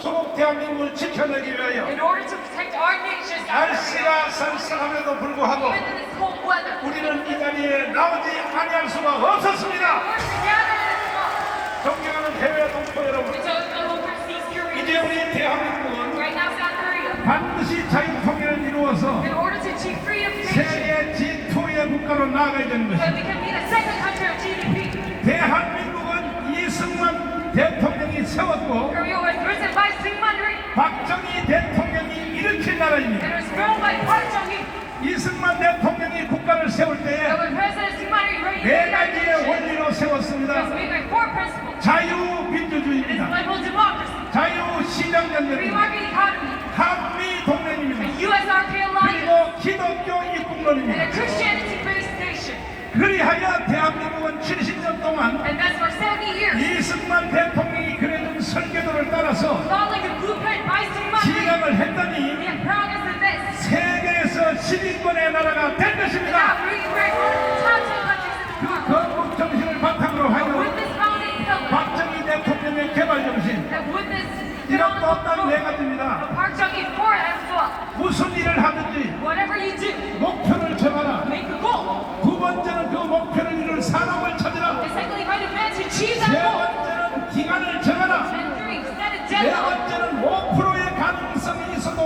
소록 대한민국을 지켜내기 위하여 in order to protect our nation, 날씨가 쌀쌀함에도 불구하고 even in this cold weather. 우리는 이 자리에 나오지 아니할 수가 없었습니다. We're together in this month. 존경하는 해외 동포 여러분, We don't know overseas Koreans. 이제 우리 대한민국은 Right now, South Korea, 반드시 자유 통일을 이루어서 in order to achieve freedom of nation, 세계 G2의 국가로 나아가야 되는 so 것입니다. we can be the second country of GDP. 대한민국은 이승만 대통령이 세웠고 Korea was risen by Syngman Rhee 박정희 대통령이 일으킨 나라입니다. and was grown by Park Chung-hee. 이승만 대통령이 국가를 세울 So 때에 when President Syngman Rhee raised 네 the 가지의 nation, 원리로 it was 세웠습니다. made by four principles. It is 자유민주주의입니다. liberal democracy, free 자유시장연대입니다. market economy, 한미동맹입니다. a USRP alliance, 그리고 기독교 and a 입국론입니다. Christianity-based nation. 그리하여 대한민국은 70년 동안 And that's for 70 years. 이승만 대통령이 그려준 설계도를 따라서 Following the blueprint by Syngman Rhee, 진행을 했더니 we have progress in this. 세계에서 10위권의 나라가 된 Now 것입니다. we rank one of the top 10 countries in the 그 world. 건국 정신을 바탕으로 With 하여 this founding pillar, 박정희 대통령의 개발 정신 and with this 이런 것 딱 네 of 가지입니다. Park Chung-hee for as well. 무슨 일을 하든지 Whatever you do, 목표를 정하라. make a goal. 두 번째는 그 목표를 이룰 사람을 찾으라. And secondly, find a man to achieve 세 that goal. 번째는 기간을 정하라. And three, set a 네 deadline. 번째는 5%의 가능성이 있어도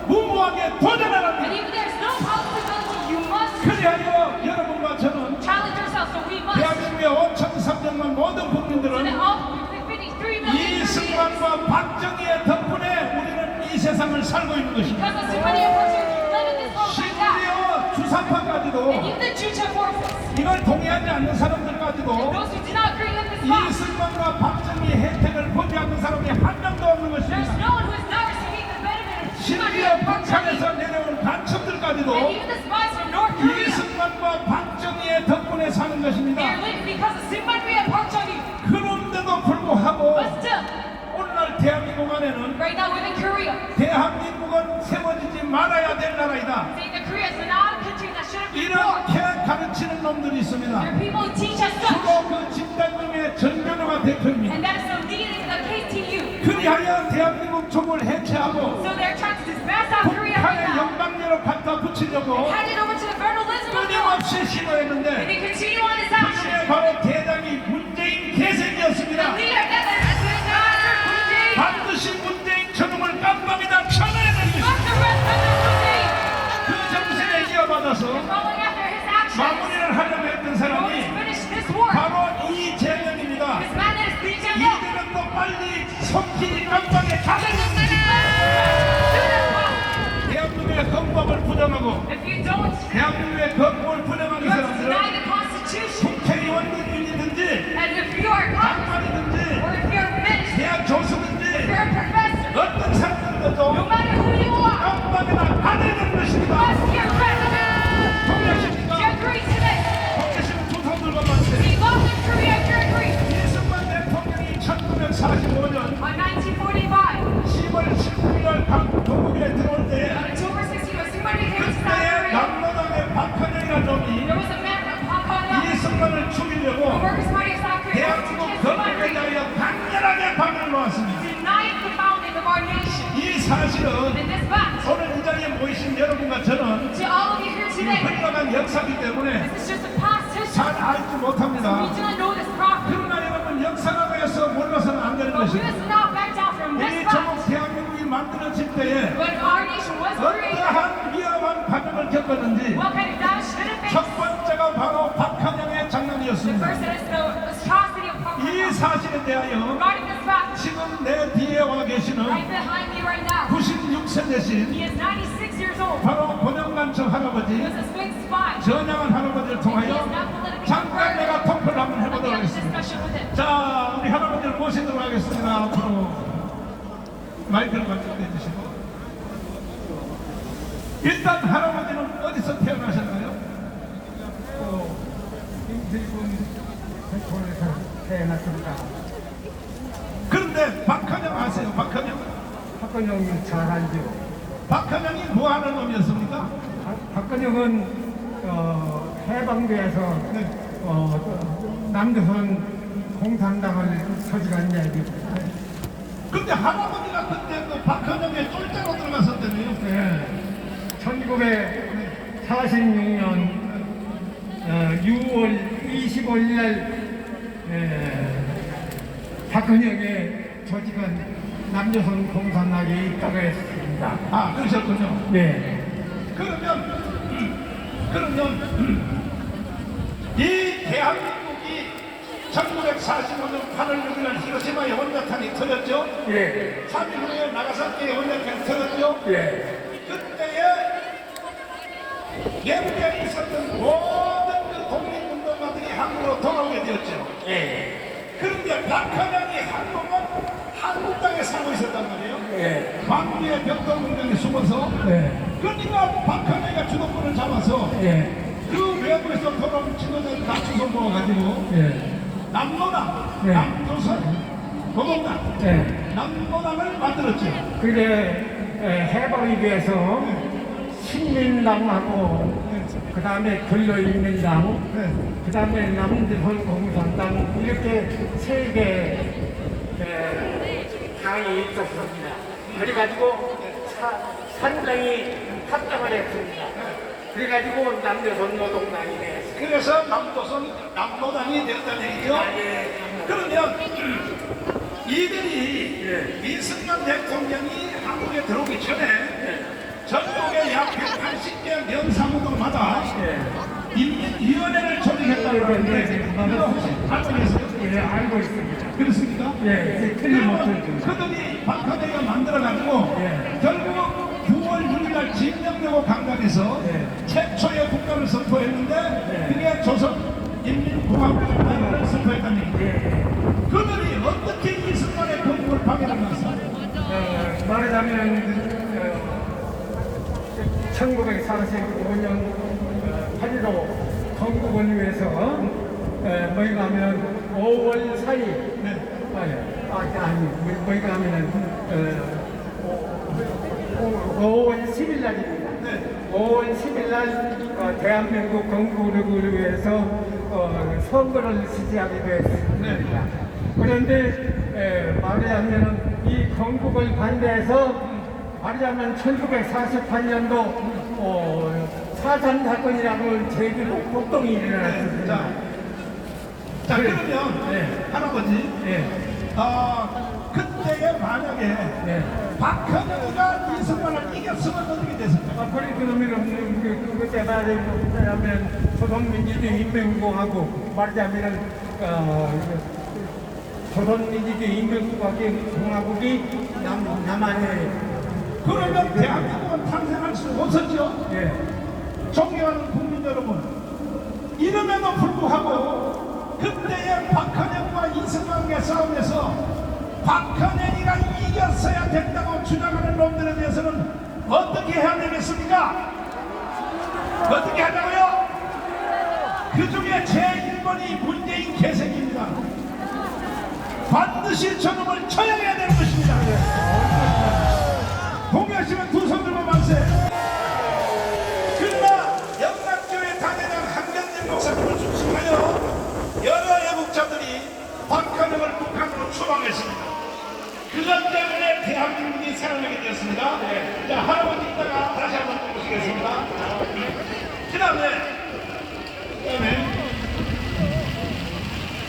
무모하게 And 도전하랍니다. even there's no possibility, you must 그리하여 여러분과 저는 challenge yourself. So we must. 대한민국의 5,300만 모든 So that 국민들은 all 53 million Koreans, 이승만과 박정희의 덕분에 우리는 이 세상을 살고 있는 것입니다. because of somebody else, you live in this world right now. 심지어 주사파까지도 And even the Juche forces, 이걸 동의하지 않는 사람들까지도 those who do not agree with this law, 이승만과 박정희 혜택을 보지 않는 사람이 한 명도 없는 there's 것입니다. no one who is not receiving the benefit of 심지어 Syngman Park Chung-hee. 북한에서 내려온 간첩들까지도 And even the spies from North Korea, 이승만과 박정희의 덕분에 사는 they are 것입니다. living because of Syngman Rhee and Park Chung-hee. 그런데도 불구하고 But still, 오늘날 대한민국 안에는 right now within Korea, 대한민국은 세워지지 말아야 될 나라이다. saying that Korea is not a country that should have been born. 이렇게 가르치는 놈들이 있습니다. There are people who teach us such, 주로 그 집단 중에 전교조가 대표입니다. and that is so needed in the KTU. 그리하여 대한민국 종을 해체하고 So they're trying to dismantle South Korea right 북한의 now, 영광로로 갖다 붙이려고 hand it over to the federalism of God. 끊임없이 And 시도했는데 they continue on this action. 그중에 바로 대장이 문재인 개새끼였습니다. The leader that is Dr. Moon Jae-in. 반드시 문재인 저놈을 깜빡이다 쳐내야 됩니다. Fuck the rest of the Moon Jae-in. 그 정신에 이어받아서 Following after his actions, 마무리를 하려고 했던 in order 사람이 to finish this war, 바로 이재명입니다. this man is Lee Jae-myung. 이재명도 빨리 속히 깜빡에 가야 됩니다. 대한민국의 헌법을 부정하고 If you don't 대한민국의 헌법을 부정하는 deny 사람들은 the Constitution, 국회의원들이든지 and if you are a congressman, 장관이든지 or if you're a minister, 대학 if 교수든지 you're a professor, 어떤 no 사람들도 matter who you are, 깜빡이나 가야 되는 것입니다. must be a president. 동의하십니까? Do you agree to this? 동의하시면 두손 들고 만세. We love in Korea, do you agree? 이승만 대통령이 1945년 On 1945, 10월 19일 동국에 들어올 때 on October 16th, when Syngman Rhee came to South 그때의 Korea, 남로당의 박헌영이라는 놈이 there was a man from Hong Kong, 이승만을 the 죽이려고 Workers' Party of South Korea, wanted to 대한민국 kill Syngman 건국에 Rhee, 대하여 강렬하게 방을 놓았습니다. denied the founding of our nation. 이 사실은 And this fact, 오늘 이 자리에 모이신 여러분과 저는 to all of you here 이 today, 흘러간 역사이기 때문에 this is just a past history. 잘 알지 We 못합니다. do not know this properly. 그러나 여러분 역사가에서 몰라서는 안 되는 But we 것입니다. must not back down from this 우리 fact. 조국 대한민국이 만들어질 때에 When our nation was created, 어떠한 위험한 과정을 겪었는지 what kind of damage did it face? 첫 번째가 바로 박헌영의 The 장난이었습니다. first is the atrocity of Hong 이 Kong. 사실에 대하여 Regarding this fact, 지금 내 뒤에 와 계시는 right behind me right now, 96세 되신 he is 96 years old. 바로 권영란청 He 할아버지 was a big spy. 전양한 할아버지를 He is 통하여 not politically 잠깐 내가 correct. 통화를 한번 Let me 해보도록 have a 하겠습니다. discussion with him. 자, 우리 할아버지를 모시도록 하겠습니다. 앞으로 마이크를 가지고 해주시고. 일단 할아버지는 어디서 태어나셨나요? 임실군 백촌에서 태어났습니다. 그런데 박헌영 아세요? 박헌영? 박근영이 잘 알죠. 박헌영이 뭐 하는 놈이었습니까? 박근영은 해방돼서 남조선 공산당을 설치한 얘기. 근데 할아버지가 그때 그 박헌영의 쫄자로 들어갔었다네요. 예, 1946년 6월 25일 날 박헌영의 조직은 남조선 공산당에 있다고 했습니다. 아, 그러셨군요. 네. 그러면 이 대한민국이 1945년 8월 6일 히로시마의 원자탄이 터졌죠. 예. 3일 후에 나가사키의 원자탄이 터졌죠. 예. 그때에 예부에 있었던 모든 그 독립운동가들이 한국으로 돌아오게 되었죠. 예. 그런데 박헌영이 한국 땅에 살고 있었단 말이에요. 예. 광주의 벽돌공장에 숨어서. 예. 그러니까 박헌영이가 주도권을 잡아서 예. 그 외부에서 돌아온 친구들 다 주워 모아가지고 예. 남노당, 네. 남조선, 노동당, 예. 남노당을 만들었죠. 그게 해방이 위해서 신민당하고 그 다음에 근로인민당, 네. 그 다음에 남조선 공산당 이렇게 세 개 당이 있었습니다. 그래가지고 산당이 합당을 했습니다. 그래가지고 남조선 노동당이 됐습니다. 그래서 남노당이 되었다는 얘기죠. 그러면 이들이 이승만 대통령이 한국에 들어오기 전에 전국에 약 180개 면사무동마다 인민위원회를 조직했다고 하는데 이거 혹시 알고 계세요? 예, 알고 있습니다. 그렇습니까? 예, 틀림없죠. 그들이 박헌영이가 만들어가지고 예. 결국 9월 6일날 진명되고 강간에서 예. 최초의 국가를 선포했는데 그게 조선인민공화국을 선포했다는 얘기죠. 그들이 어떻게 이승만의 건국을 방해를 했어요? 말하자면 1945년 8.15 건국을 위해서 뭐이가 하면 5월 4일 뭐이가 하면은 5월 10일 날입니다. 5월 10일 날 대한민국 건국을 위해서 선거를 지지하게 되었습니다. 그런데 말하자면 이 건국을 반대해서 말하자면 1948년도 사산 사건이라고 제주도 폭동이 일어났습니다. 자 그러면 할아버지 그때에 만약에 박헌영이가 이승만을 이겼으면 어떻게 됐을까요? 그러면 그때 말하자면 조선민주주의 인민공화국 말하자면 조선민주주의 인민공화국이 남한에 그러면 대한민국은 탄생할 수 없었죠. 존경하는 국민 여러분, 이름에도 불구하고 그때의 박헌영과 이승만의 싸움에서 박헌영이가 이겼어야 된다고 주장하는 놈들에 대해서는 어떻게 해야 되겠습니까? 어떻게 하자고요? 그 중에 제1번이 문재인 개새끼입니다. 반드시 저놈을 처형해야 되는 것입니다. 동의하시면 두 손 들고 만세. 그러나 영락교회 당회장 한경진 목사님을 중심하여 여러 애국자들이 박헌영을 북한으로 추방했습니다. 그것 때문에 대한민국이 살아나게 되었습니다. 자, 할아버지 이따가 다시 한번 모시겠습니다. 그 다음에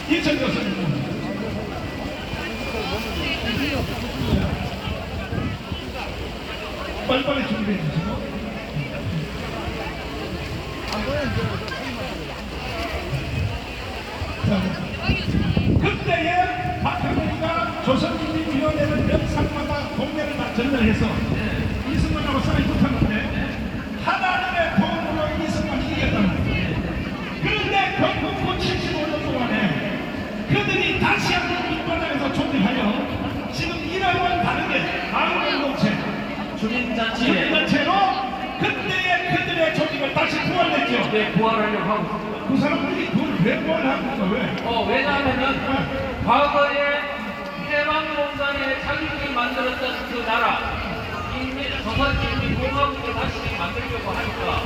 이천 교수님. 빨리빨리 준비해 주시고. 그때에 박헌영이가 조선인민위원회를 명상마다 공개를 다 전달해서 이승만하고 싸이 붙었는데 하나님의 도움으로 이승만이 이겼단 말이에요. 그런데 건국 75년 동안에 그들이 다시 한번 민주당에서 존재하여 지금 이름은 다르게 마을공동체 주민단체로 그때의 그들의 조직을 다시 부활했죠. 네, 부활하려고 하고 있습니다. 그 사람들이 그걸 왜 부활합니까? 왜? 왜냐하면은 과거에 해방공산에 자기들이 만들었던 그 나라 조선인민공화국을 다시 만들려고 하니까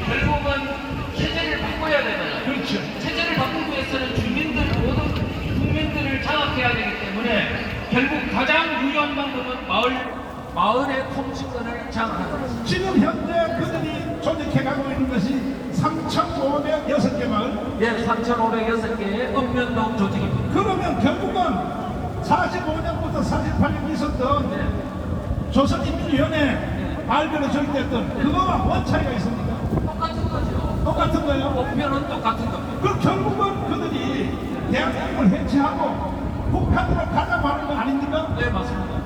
결국은 체제를 바꿔야 되잖아요. 그렇죠. 체제를 바꾸기 위해서는 주민들 모든 국민들을 장악해야 되기 때문에 결국 가장 유효한 방법은 마을의 통치권을 장악하는 것입니다. 지금 현재 그들이 조직해가고 있는 것이 3,506개 마을. 예, 3,506개의 읍면동 조직입니다. 그러면 결국은 45년부터 48년 있었던 네. 조선인민위원회 말별로 조직됐던 그거와 뭔 차이가 있습니까? 똑같은 거죠. 똑같은 거예요. 목표는 똑같은 겁니다. 그 결국은 그들이 대한민국을 해체하고 북한으로 가자고 하는 거 아닙니까? 네, 맞습니다.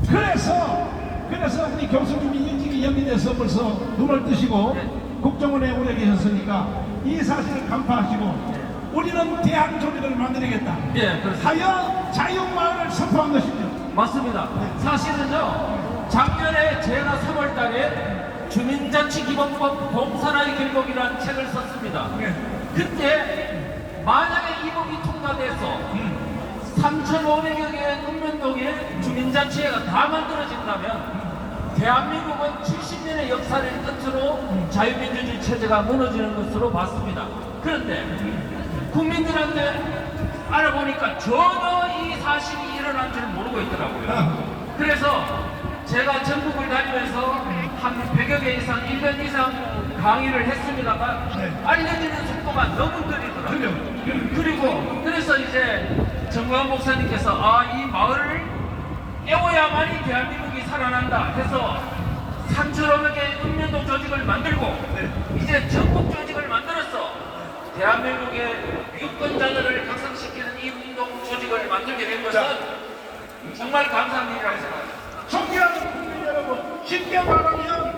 그래서 우리 교수님이 일찍이 연기돼서 벌써 눈을 뜨시고 네. 국정원에 오래 계셨으니까 이 사실을 간파하시고 우리는 대한 조직을 만들겠다. 예, 그렇습니다. 하여 자유마을을 선포한 것이죠. 맞습니다. 사실은요, 작년에 제가 3월 달에 주민자치기본법 공산화의 길목이라는 책을 썼습니다. 네. 그때 만약에 이 법이 통과돼서 3,500여 개의 읍면동에 주민자치회가 다 만들어진다면 대한민국은 70년의 역사를 끝으로 자유민주주의 체제가 무너지는 것으로 봤습니다. 그런데 국민들한테 알아보니까 전혀 이 사실이 일어난 줄 모르고 있더라고요. 그래서 제가 전국을 다니면서 한 100여 개 이상, 1년 이상 강의를 했습니다만 네. 알려지는 속도가 너무 느리더라고요. 그래서 이제 정광 목사님께서 이 마을을 깨워야만이 대한민국이 살아난다 해서 3,500개의 읍면동 조직을 만들고 이제 전국 조직을 만들었어. 대한민국의 유권자들을 각성시키는 이 운동 조직을 만들게 된 것은 정말 감사한 일이라고 생각합니다. 존경하는 국민 여러분, 쉽게 말하면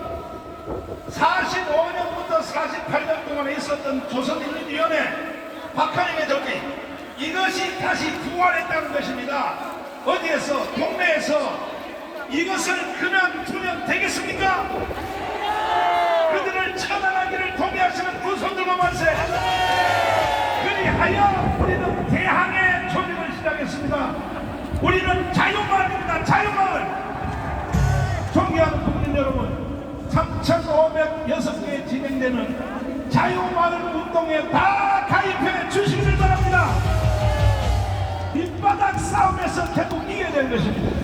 45년부터 48년 동안 있었던 조선인민위원회 박하림의 조직, 이것이 다시 부활했다는 것입니다. 어디에서? 동네에서 이것을 그만두면 되겠습니까? 그들을 처단하기를 동의하시는 두 손 들고 만세. 그리하여 우리는 대항해 조직을 시작했습니다. 우리는 자유마을입니다. 자유마을. 존경하는 국민 여러분, 3,506개 진행되는 자유마을 운동에 다 가입해 주시길 바랍니다. 밑바닥 싸움에서 결국 이겨야 될 것입니다.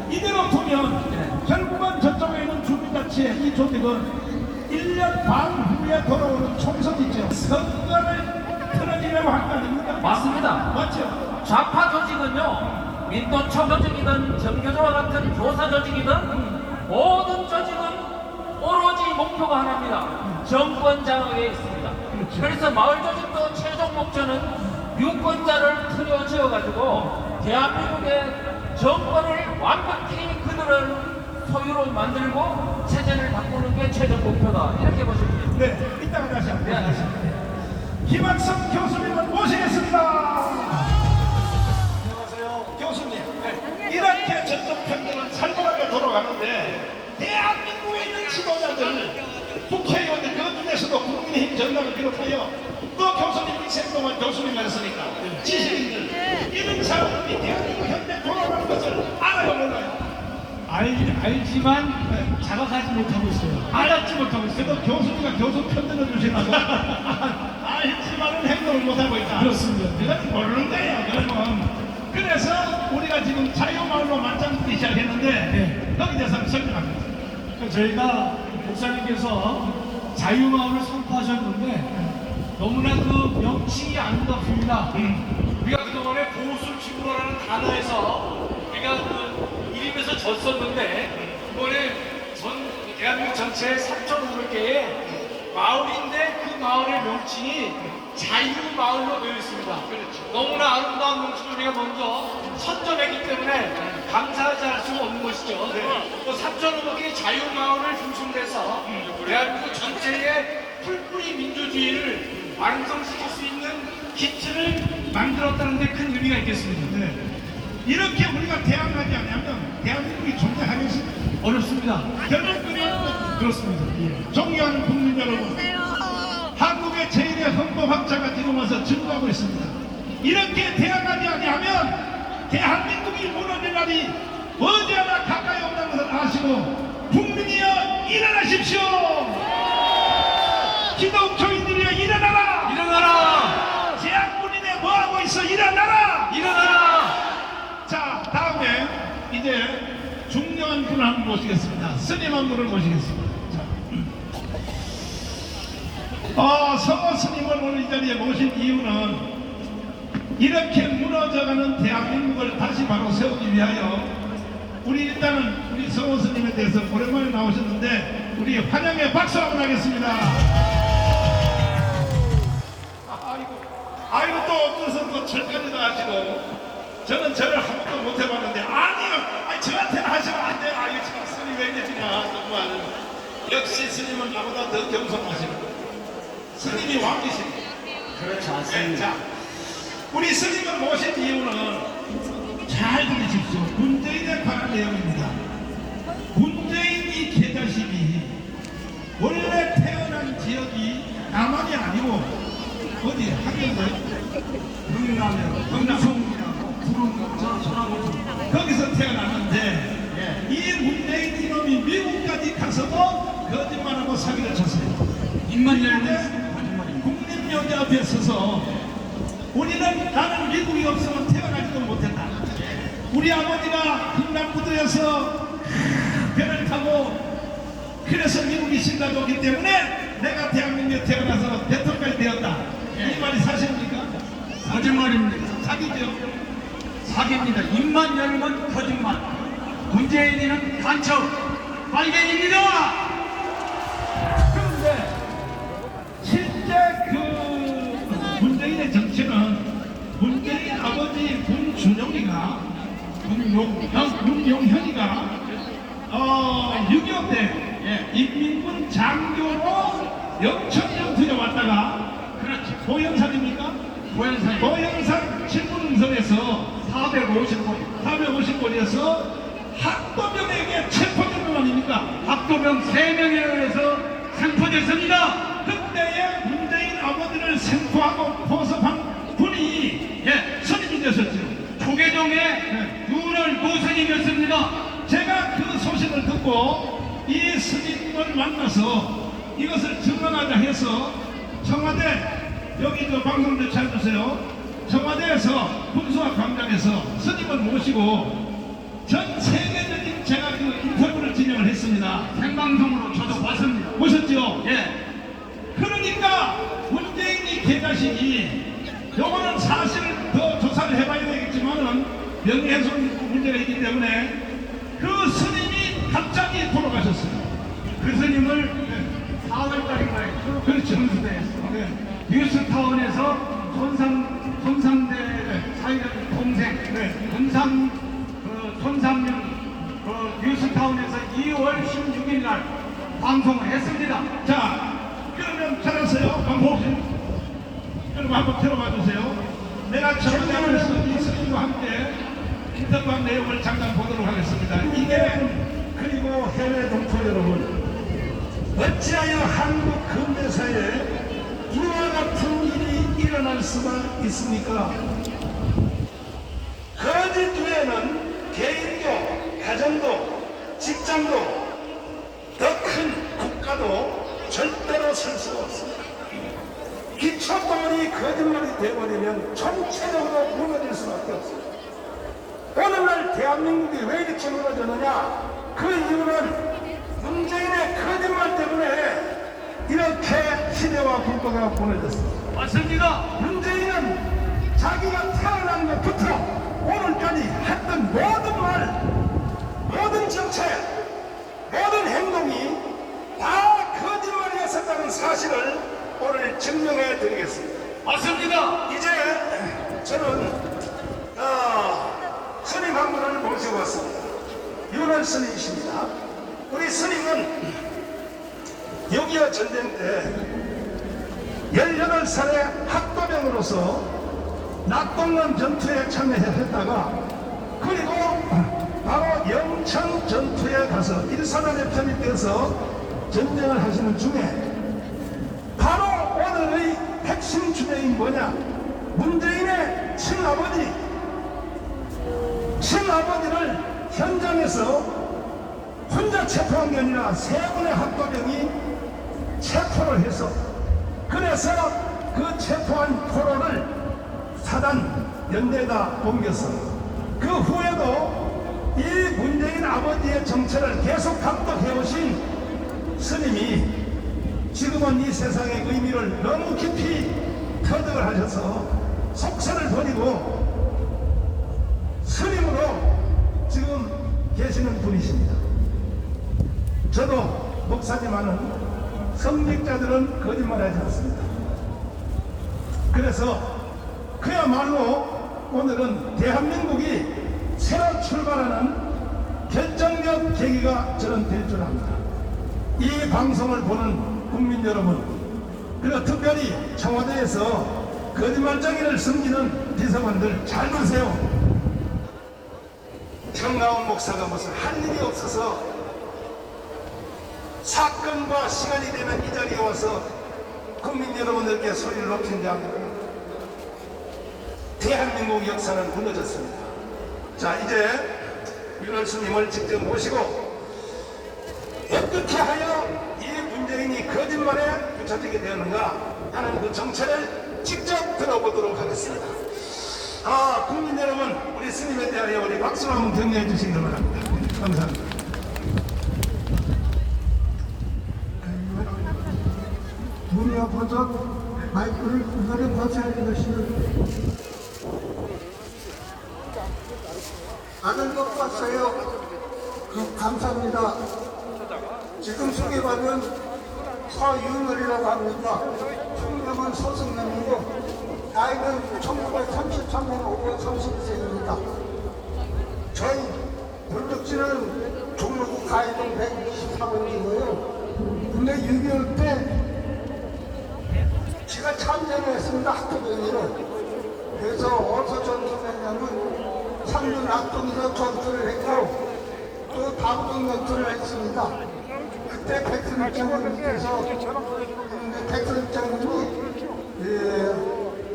이대로 두면 결국은 저쪽에 있는 주민자치의 이 조직은 1년 반 후에 돌아오는 총선이죠. 선거를 틀어지려고 한 거 아닙니까? 맞습니다. 맞죠? 좌파 조직은요, 민노총 조직이든 정교조와 같은 교사 조직이든 모든 조직은 오로지 목표가 하나입니다. 정권 장악에 있습니다. 그래서 마을 조직도 최종 목표는 유권자를 틀어 지어가지고 대한민국의 정권을 완벽히 그들을 소유로 만들고 체제를 바꾸는 게 최종 목표다. 이렇게 보시면 됩니다. 네, 이따가 다시 한번. 네. 김학성 교수님을 모시겠습니다. 안녕하세요. 교수님, 이렇게 전통 편들은 살벌하게 돌아가는데 대한민국에 있는 지도자들, 국회의원들 그 중에서도 국민의힘 전당을 비롯하여 또 교수님 인생 동안 교수님이었으니까 지식인들 이런 사람들이 대한민국 현대 돌아가는 것을 알아요 몰라요? 알지만 자각하지 못하고 있어요. 알았지 못하고 있어요. 그래도 교수님과 교수 편들어 주시라고 알지만은 행동을 못하고 있다. 그렇습니다. 그건 모르는 거예요. 그러면 그래서 우리가 지금 자유마을로 만장부리 시작했는데 거기에 대해서 한번 설명합니다. 그러니까 저희가 목사님께서 자유마을을 선포하셨는데 너무나 그 명칭이 아름답습니다. 우리가 그동안에 보수지구라는 단어에서 우리가 그 이름에서 졌었는데 이번에 대한민국 전체 3,500개의 마을인데 그 마을의 명칭이 자유마을로 되어 있습니다. 너무나 아름다운 명칭을 우리가 먼저 선점했기 때문에 감사하지 않을 수가 없는 것이죠. 또 3,500개의 자유마을을 중심으로 해서 대한민국 전체의 풀뿌리 민주주의를 완성시킬 수 있는 기틀을 만들었다는 데 큰 의미가 있겠습니다. 네. 이렇게 우리가 대항하지 않으면 대한민국이 존재하겠습니다. 어렵습니다. 결론은 그렇습니다. 예. 존경하는 국민 여러분, 한국의 제1의 헌법학자가 지금 와서 증거하고 있습니다. 이렇게 대항하지 아니하면 대한민국이 무너질 날이 머지않아 가까이 온다는 것을 아시고 국민이여 일어나십시오. 기독교인들이여 일어나라. 일어나라! 제약군인에 뭐하고 있어 일어나라. 일어나라! 자, 모시겠습니다. 스님 한 분을 모시겠습니다. 성호 스님을 오늘 이 자리에 모신 이유는 이렇게 무너져가는 대한민국을 다시 바로 세우기 위하여 우리 일단은 우리 성호 스님에 대해서 오랜만에 나오셨는데 우리 환영의 박수 한번 하겠습니다. 아이고 또 어째서 또 절까지도 하시고 저는 절을 한 번도 못 해봤는데 아니요 저한테는 하시면 안 돼요. 이거 참 스님 왜 이러시냐 정말 역시 스님은 나보다 더 겸손하시고 스님이 왕이십니다. 그렇지 네, 자, 우리 스님을 모신 이유는 잘 들으십시오. 문재인에 관한 내용입니다. 문재인이 개자식이 원래 태어난 지역이 남한이 아니고 어디 하경도요? 경남이라고 구름강 거기서 태어났는데 이 문재인 이놈이 미국까지 가서도 거짓말하고 사기를 쳤어요. 입만 열면 국립묘지 앞에 서서 나는 미국이 없으면 태어나지도 못했다. 우리 아버지가 흥남부두에서 배를 타고 그래서 미국이 신라도기 때문에 내가 대한민국에 태어나서 대통령까지 되었다. 이 말이 사실입니까? 거짓말입니다. 사기죠. 사기입니다. 입만 열면 거짓말. 문재인이는 간첩 빨갱입니다. 그런데 실제 문재인의 정치는 문재인 아버지 문용현이가 6.25 때 인민군 장교로 영천년 들여왔다가 그렇지 고영산입니까? 고영산 친문응선에서 450거리에서 학도병에게 체포된 건 아닙니까? 학도병 3명에 의해서 생포됐습니다. 그때에 문재인 아버지를 생포하고 포섭한 분이 스님이 되셨죠. 조계종의 윤을 노스님이었습니다. 제가 그 소식을 듣고 이 스님을 만나서 이것을 증언하자 해서 청와대 여기 저 방송대 찾아주세요. 청와대에서 군수와 광장에서 스님을 모시고 전 세계적인 제가 그 인터뷰를 진행을 했습니다. 생방송으로 저도 봤습니다. 보셨죠? 예. 그러니까 문재인이 개자식이 요거는 사실을 더 조사를 해봐야 되겠지만은 명예훼손 문제가 있기 때문에 그 스님이 갑자기 돌아가셨어요. 그 스님을 4월달인가에 그렇죠. 군수대에서 뉴스타운에서 손상대 사이라는 동생 손상명 뉴스타운에서 2월 16일 날 방송을 했습니다. 자, 그러면 잘하세요. 방송. 그럼 한번 들어봐 주세요. 내가 청장에서 이 스님과 함께 인터뷰한 내용을 잠깐 보도록 하겠습니다. 이게 그리고 해외 동포 여러분, 어찌하여 한국 근대사에 이와 같은 일이 일어날 수가 있습니까? 거짓 외에는 개인도, 가정도, 직장도, 더 큰 국가도 절대로 설 수가 없습니다. 기초동원이 거짓말이 되어버리면 전체적으로 무너질 수밖에 없습니다. 오늘날 대한민국이 왜 이렇게 무너졌느냐? 그 이유는 문재인의 거짓말 때문에 이렇게 시대와 국가가 무너졌습니다. 맞습니다. 문재인은 자기가 태어난 것부터 오늘까지 했던 모든 말, 모든 정책, 모든 행동이 다 거짓말이었었다는 사실을 오늘 증명해 드리겠습니다. 맞습니다. 이제 저는 스님 한 분을 모셔봤습니다. 윤원 스님이십니다. 우리 스님은 6.25 전쟁 때 18살의 학도병으로서 낙동강 전투에 참여했다가 그리고 바로 영천 전투에 가서 일사단에 편입돼서 전쟁을 하시는 중에 바로 오늘의 핵심 주제인 뭐냐? 문재인의 친아버지를 현장에서 혼자 체포한 게 아니라 3분의 학도병이 체포를 해서 그래서 그 체포한 포로를 사단 연대에다 옮겼어요. 그 후에도 이 문재인 문재인 아버지의 정체를 계속 감독해오신 스님이 지금은 이 세상의 의미를 너무 깊이 터득을 하셔서 속세를 버리고 스님으로 지금 계시는 분이십니다. 저도 목사님하는 성직자들은 거짓말하지 않습니다. 그래서 그야말로 오늘은 대한민국이 새로 출발하는 결정적 계기가 저는 될 줄 압니다. 이 방송을 보는 국민 여러분, 그리고 특별히 청와대에서 거짓말쟁이를 숨기는 비서관들 잘 보세요. 정나온 목사가 무슨 할 일이 없어서 사건과 시간이 되면 이 자리에 와서 국민 여러분들께 소리를 높인 게 아니고 대한민국 역사는 무너졌습니다. 자, 이제 윤월 스님을 직접 모시고 어떻게 하여 이 문재인이 거짓말에 붙잡히게 되었는가 하는 그 정체를 직접 들어보도록 하겠습니다. 국민 여러분, 우리 스님에 대하여 우리 박수로 한번 격려해 주시기 바랍니다. 감사합니다. 문이 아파서 마이크를 중간에 벗어야 되겠어요. 아는 것 같아요. 감사합니다. 지금 소개받은 서윤월이라고 합니다. 충남은 서승남이고 나이는 1933년 5월 32세입니다. 저희 본적지는 종로구 가해동 124번지고요. 근데 6.25 때 제가 참전을 했습니다. 학교병으로. 그래서 어디서 전투했냐면 상주 낙동에서 전투를 했고 또 다부동 전투를 했습니다. 그때 백선장님께서 백선장님이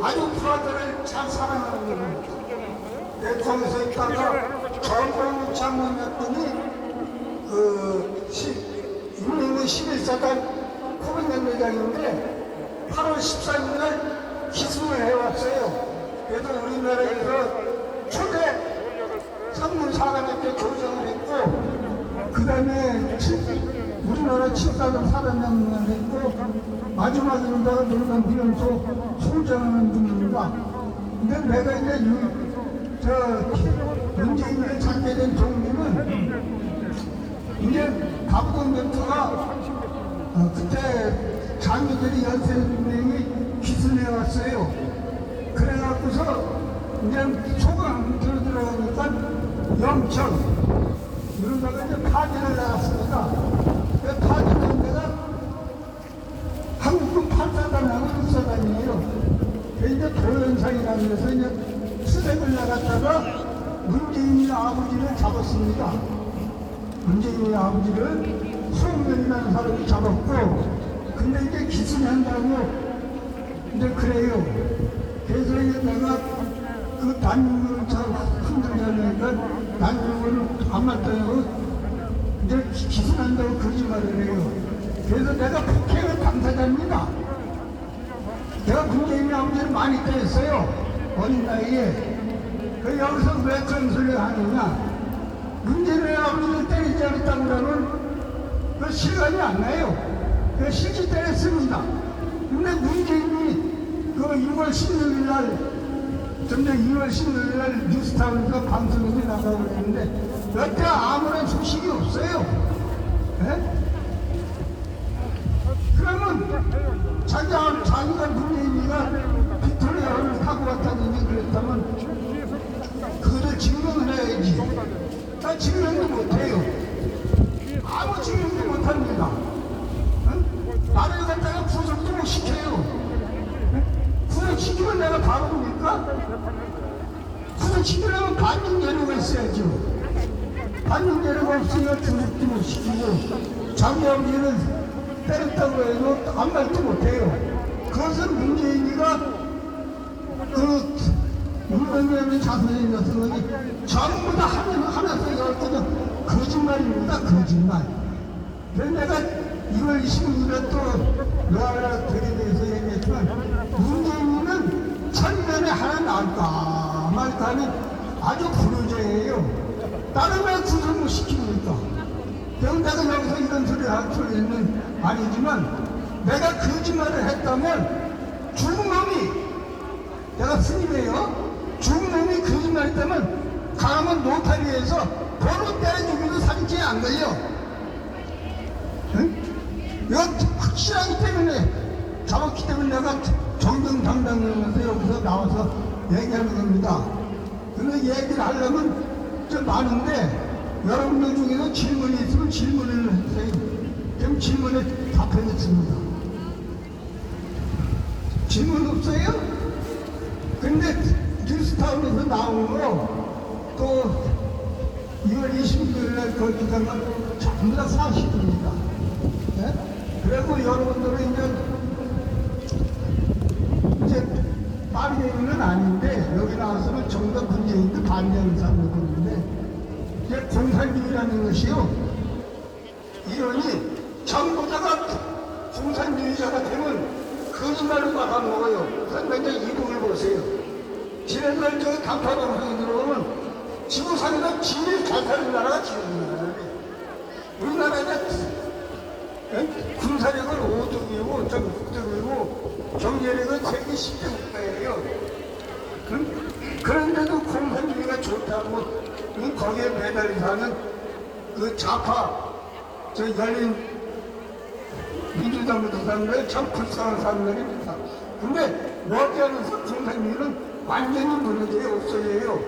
아주 부하들을 잘 사랑하는 겁니다. 거기서 있다가 전광훈 장군이었더니 인민군 11사단 코빈연대장인데 8월 14일날 기수를 해왔어요. 그래서 우리나라에서 초대 상문사관학교 교정을 했고 그 다음에 우리나라 칠사단 사단장을 했고 마지막으로 내가 노래방 비련소 소장하는 분입니다. 근데 내가 이제 문재인이 찾게 된 동기는 이제 다부동 전투가 그때 장교들이 13명이 기순해 왔어요. 그래갖고서 이제 소강 들어가니까 영천 이러다가 이제 파진을 나갔습니다. 그 파진은 데가 한국군 8사단하고 6사단이에요. 이제 도연상이라고 해서 이제 수색을 나갔다가 문재인의 아버지를 잡았습니다. 문재인의 아버지를 수홍면이라는 사람이 잡았고 근데 이제 기순이 한다고 이제 그래요. 그래서 이제 내가 그 단육을 잘 흔들자니까 단육을 안 맞다고 이제 기순한다고 거짓말을 해요. 그래서 내가 북핵의 당사자입니다. 내가 문재인 아버지를 많이 때렸어요. 어린 나이에. 그 여기서 왜 그런 소리를 하느냐. 문재인 아버지를 때리지 않았다고 그러면 그 실감이 안 나요. 그 실제 때렸습니다. 근데 문재인이 그 2월 16일 날 전에 2월 16일 날 뉴스타운에서 방송에 나가고 그랬는데 여태 아무런 소식이 없어요. 네? 그러면 자기가 문재인이가 빅토리아를 타고 왔다든지 그랬다면 그거를 증명을 해야지. 나 증명도 못해요. 아무 증명도 못합니다. 나를 갖다가 구속도 못 시켜요. 구속시키면 내가 바로 옵니까? 구속시키려면 반영 재료가 있어야죠. 반영 재료가 없으면 구속도 못 시키고 자기 아버지는 때렸다고 해도 아무 말도 못해요. 그것은 문재인이가 그 문명의 자손이 같은 거니 전부 다 하나씩 열거든 거짓말입니다. 거짓말. 그래서 내가 2월 26일에 또 노아라 되게 대해서 얘기했지만 문재인은 천년에 하나 나올까 말까 하는 아주 불효자예요. 나는 왜 구슬 못 시킵니까? 그럼 내가 여기서 이런 소리 할 소리는 아니지만 내가 거짓말을 했다면 죽은 놈이 내가 스님이에요. 죽은 놈이 거짓말했다면 강화문 노타리에서 번호 때려주기도 사기죄 안 걸려. 응? 이거 확실하기 때문에 잡았기 때문에 내가 정정당당하면서 여기서 나와서 얘기하는 겁니다. 근데 얘기를 하려면 좀 많은데 여러분들 중에서 질문이 있으면 질문을 해주세요. 그럼 질문에 답하겠습니다. 질문 없어요? 근데 뉴스타운에서 나온 거또 2월 26일날 그 기사가 전부 다 사실입니다. 네? 그리고 여러분들은 이제 빠르게는 아닌데 여기 나와서는 정부 문재인도 반대하는 사람도 있는데 이제 공산주의라는 것이요. 이론이 정부자가 공산주의자가 되면 거짓말을 막아먹어요. 우선 먼저 이북을 보세요. 지난달 저 간파방송에 들어오면 지구상에서 제일 잘 사는 나라가 지금입니다. 우리나라는 군사력은 5등이고 전국등이고 경제력은 세계 10대 국가예요. 그런데도 공산주의가 좋다고 거기에 매달려 사는 그 좌파 저 열린 민주당부터 사는 거예요. 참 불쌍한 사람들입니다. 근데 머지않아서 공산주의는 완전히 무너져요. 없어져요.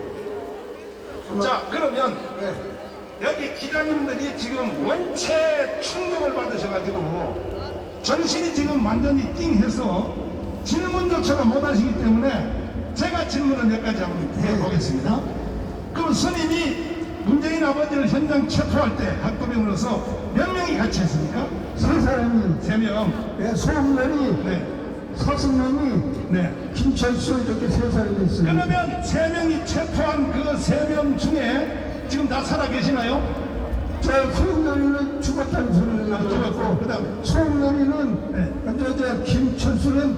자, 그러면 네. 여기 기자님들이 지금 원체 충격을 받으셔가지고 정신이 지금 완전히 띵해서 질문조차가 못하시기 때문에 제가 질문을 몇 가지 한번 해보겠습니다. 그럼 스님이 문재인 아버지를 현장 체포할 때 학도병으로서 몇 명이 같이 했습니까? 세 사람이 3명. 네, 소음면이 네. 서승면이 네. 김철수 이렇게 세 사람이 있어요. 그러면 3명이 체포한 그 3명 중에 지금 다 살아 계시나요? 저 소음면이는 죽었다는 소리를 아, 죽었고, 그다음. 소음면이는 네. 저 김철수는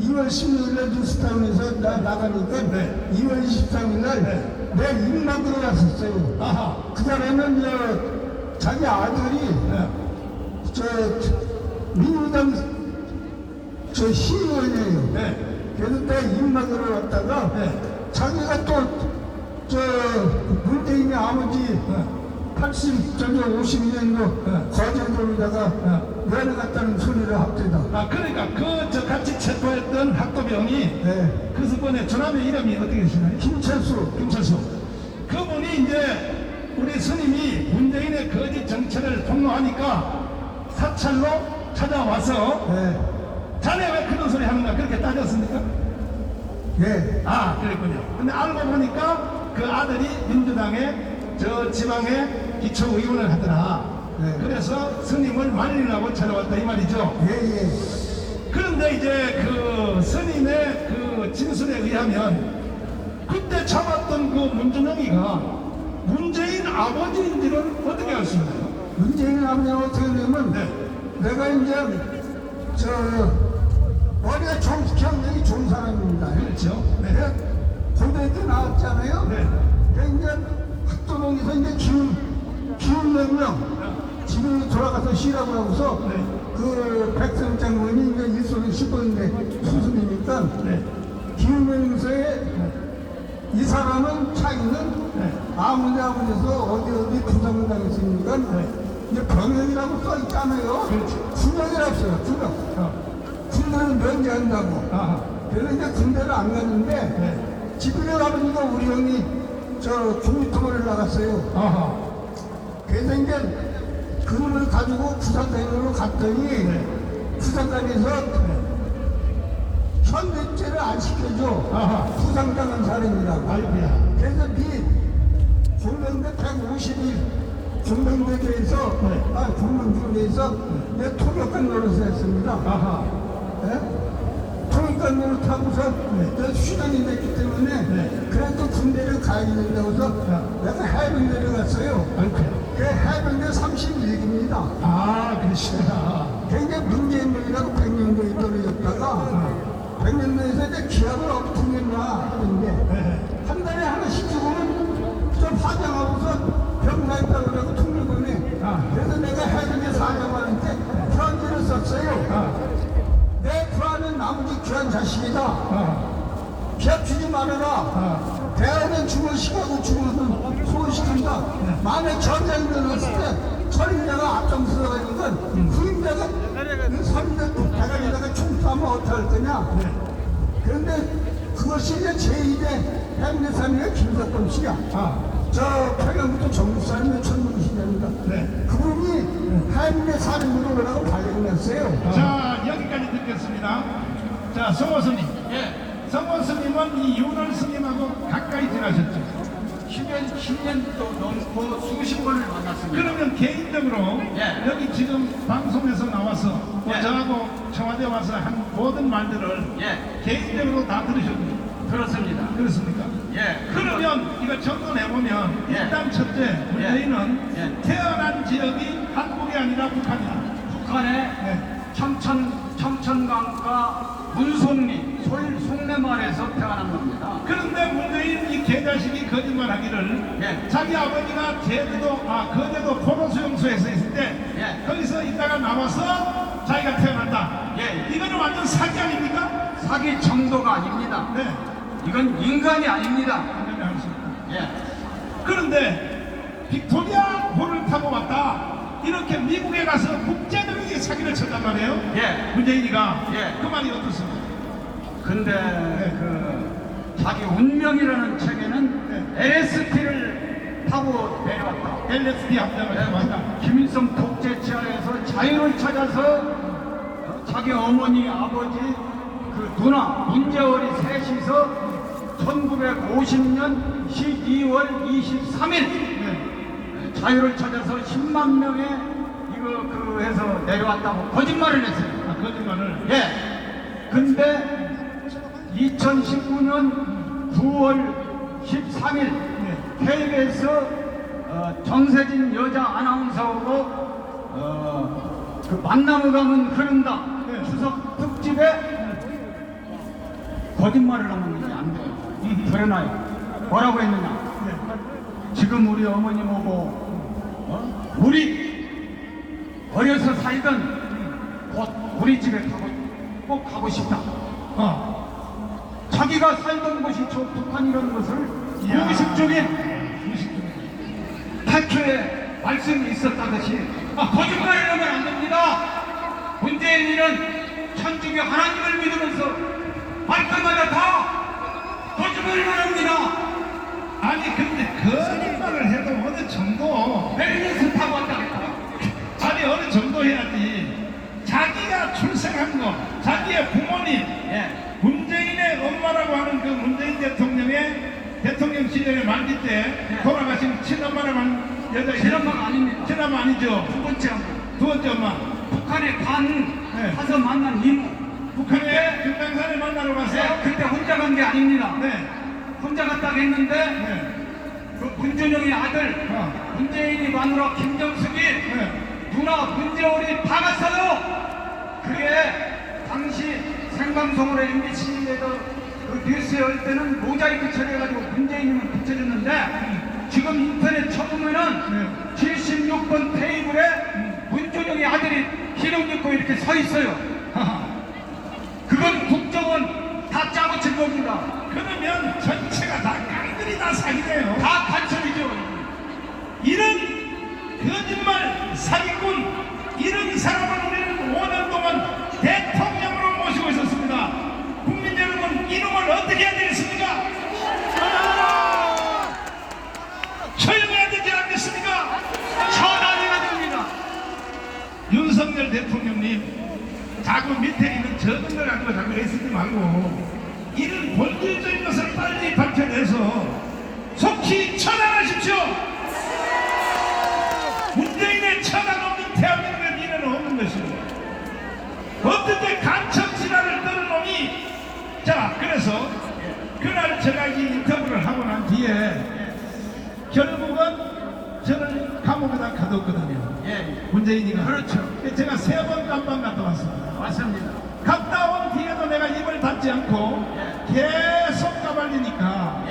2월 16일날 뉴스타운에서 나가니까 네. 2월 23일날 네. 내 입막으로 갔었어요. 아하. 그 사람은 자기 아들이 네. 저 민주당 저 시의원이에요. 네. 그래서 내 입막으로 왔다가 네. 자기가 또 저 문재인의 아버지 네. 52년도 네. 거제도로다가 내려갔다는 소리를 합니다. 아, 그러니까 저 같이 체포했던 학도병이 네. 그 수번에 저남의 이름이 어떻게 되시나요? 김철수. 김철수. 그분이 이제 우리 스님이 문재인의 거짓 정체를 폭로하니까 사찰로 찾아와서 네. 자네 왜 그런 소리 하는가 그렇게 따졌습니까? 네. 아, 그랬군요. 근데 알고 보니까 그 아들이 민주당의 저 지방의 기초의원을 하더라. 네. 그래서 스님을 말리려고 찾아왔다 이 말이죠. 예, 예. 그런데 이제 그 스님의 그 진술에 의하면 그때 잡았던 그 문준영이가 문재인 아버지인지는 어떻게 알 수 있나요? 문재인 아버지가 어떻게 되면 네. 내가 이제 저 머리가 경력이 좋은 사람입니다. 그렇죠. 네. 내가 고대 때 나왔잖아요. 네. 그래서 이제 학도동에서 이제 기운명령 집에 돌아가서 쉬라고 하고서 네. 그 백성 장군이 이제 일손을 씹었는데 수순이니까 네. 기운명서에 이 사람은 차이는 네. 아무리 아무리서 어디 부상을 당했으니까 네. 이제 병역이라고 써 있잖아요. 그렇죠. 군역이라고 써요. 군역. 군대는 면제한다고. 아하. 그래서 이제 군대를 안 갔는데 네. 집에 가보니까 우리 형이 저 국립통을 나갔어요. 아하. 그래서 이제 그놈을 가지고 부산대로 갔더니 네. 부산단에서 현대죄를 안 시켜줘. 아하. 부상당한 사람이라고. 아이고야. 그래서 네 공명대 150일 공명대교에서 네. 공명대교에서 내 통역관 노릇을 했습니다. 아하. 통역관 노릇 하고서 휴전이 됐기 때문에 네. 그래도 군대를 가야 된다고 해서 내가 해병대를 갔어요. 아이고야. 그 해병대 31기입니다. 아, 그러시구나. 굉장히 문재인이라고 100년도에 떨어졌다가 100년도에서 이제 기합을 엎으면 와 하는데 네. 한 달에 하나씩 죽으면 좀 화장하고서 자식이다. 비합치지 말아라. 대학은 죽어 시가고 죽어도 소식한다. 만에 전쟁이 일어났을 때 선임자가 앞장서가 있는 건 후임자가 선임자 대가리다가 총 쏴면 어떡할 거냐. 그런데 그것이 이제 제2대 행내사님의 김석범 씨야. 저 평양부터 전국 사람의 천문 시대입니다. 그분이 행내 사령부로 오라고 발령을 했어요. 자, 여기까지 듣겠습니다. 자, 성호 스님. 성호 스님은 이 윤월 스님하고 가까이 지나셨죠. 10년도 넘고 수십 번을 만났습니다. 그러면 개인적으로 여기 지금 방송에서 나와서 뭐 저하고 청와대 와서 한 모든 말들을 개인적으로 다 들으셨죠? 그렇습니다. 그렇습니까? 그러면 이거 정돈해보면 일단 첫째 문재인은 태어난 지역이 한국이 아니라 북한이다. 북한의 청천강과 문송리, 송내마을에서 태어난 겁니다. 그런데 문재인 이 개자식이 거짓말하기를 자기 아버지가 거제도 포로수용소에서 있을 때 거기서 있다가 나와서 자기가 태어났다. 이거는 완전 사기 아닙니까? 사기 정도가 아닙니다. 이건 인간이 아닙니다. 그런데 빅토리아 호를 타고 왔다. 이렇게 미국에 가서 국제적인 사기를 쳤단 말이에요. 문재인이가 그 말이 어떻습니까? 근데 그 자기 운명이라는 책에는 LST를 타고 내려왔다. LSD 함정을 타고 왔다. 김일성 독재치하에서 자유를 찾아서 자기 어머니, 아버지, 그 누나, 문재월이 셋이서 1950년 12월 23일 자유를 찾아서 10만 명의 이거 해서 내려왔다고 거짓말을 했어요. 거짓말을. 근데 2019년 9월 13일 KBS 정세진 여자 아나운서하고 그 만나무 가면 흐른다 추석 특집에 거짓말을 하면 이제 안 돼요. 드러나요. 뭐라고 했느냐? 지금 우리 어머니 보고 우리 어려서 살던 곧 우리 집에 꼭 가고 싶다. 자기가 살던 곳이 저 북한이라는 것을 무의식적인 태초에 말씀이 있었다듯이 거짓말을 하면 안 됩니다. 문재인이는 천주교 하나님을 믿으면서 말 때마다 다 거짓말을 합니다. 아니 근데 거짓말을 해도 어느 정도 베리니스 타고 왔다 했다. 아니 어느 정도 해야지. 자기가 출생한 거 자기의 부모님 문재인의 엄마라고 하는 그 문재인 대통령의 대통령 시절에 만기 때 돌아가신 친엄마라고 하는 여자 친엄마가 아닙니다. 친엄마 아니죠? 두 번째 엄마. 두 번째 엄마. 북한에 가서 만난 이모. 북한에 금강산에 만나러 갔어요? 그때 혼자 간 게 아닙니다. 혼자 갔다 했는데 그 문준영의 아들 문재인이 마누라 김정숙이 누나 문재월이 다 갔어요. 그게 당시 생방송으로 MBC에서 그 뉴스에 할 때는 모자이크 처리해가지고 문재인이만 붙여줬는데 지금 인터넷 쳐보면은 76번 테이블에 문준영의 아들이 기록 입고 이렇게 서 있어요. 그건 국정원 다 짜고 친 겁니다. 그러면 전체가 다 깡들이 다 사기네요. 다 간첩이죠. 이런 거짓말 사기꾼 이런 사람을 우리는 5년 동안 대통령으로 모시고 있었습니다. 국민 여러분 이놈을 어떻게 해야 되겠습니까? 처형해야 되지 않겠습니까? 처단해야 됩니다. 윤석열 대통령님 자꾸 밑에 있는 적은 걸 가지고 자꾸 애쓰지 말고 이런 본질적인 것을 빨리 밝혀내서 속히 처단하십시오. 문재인의 처단 없는 대한민국의 미래는 없는 것입니다. 어떻게 간첩 지랄을 떠는 놈이 자 그래서 그날 제가 이 인터뷰를 하고 난 뒤에 결국은 저를 감옥에다 가뒀거든요. 문재인이가. 그렇죠. 제가 3번 감방 갔다 왔습니다. 맞습니다. 갔다 온 뒤에도 내가 입을 닫지 않고 계속 까발리니까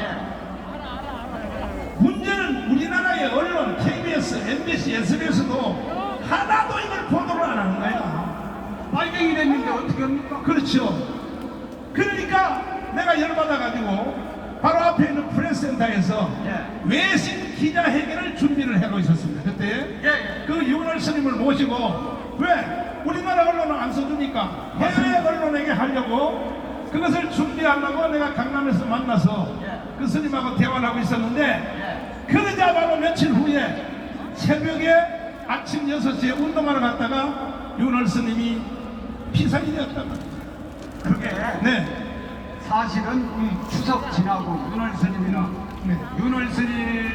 문제는 우리나라의 언론 KBS, MBC, SBS도 하나도 이걸 보도를 안 하는 거야. 발병이 됐는데 어떻게 합니까? 그렇죠. 그러니까 내가 열받아가지고 바로 앞에 있는 프레스센터에서 외신 기자회견을 준비를 하고 있었습니다. 그때 그 윤월 스님을 모시고 왜 우리나라 언론은 안 써주니까 해외 언론에게 하려고 그것을 준비하려고 내가 강남에서 만나서 그 스님하고 대화를 하고 있었는데 그러자 바로 며칠 후에 새벽에 아침 6시에 운동하러 갔다가 윤월 스님이 피살이 되었다고. 그게 네. 사실은 추석 지나고 윤월 스님이나 윤월 스님이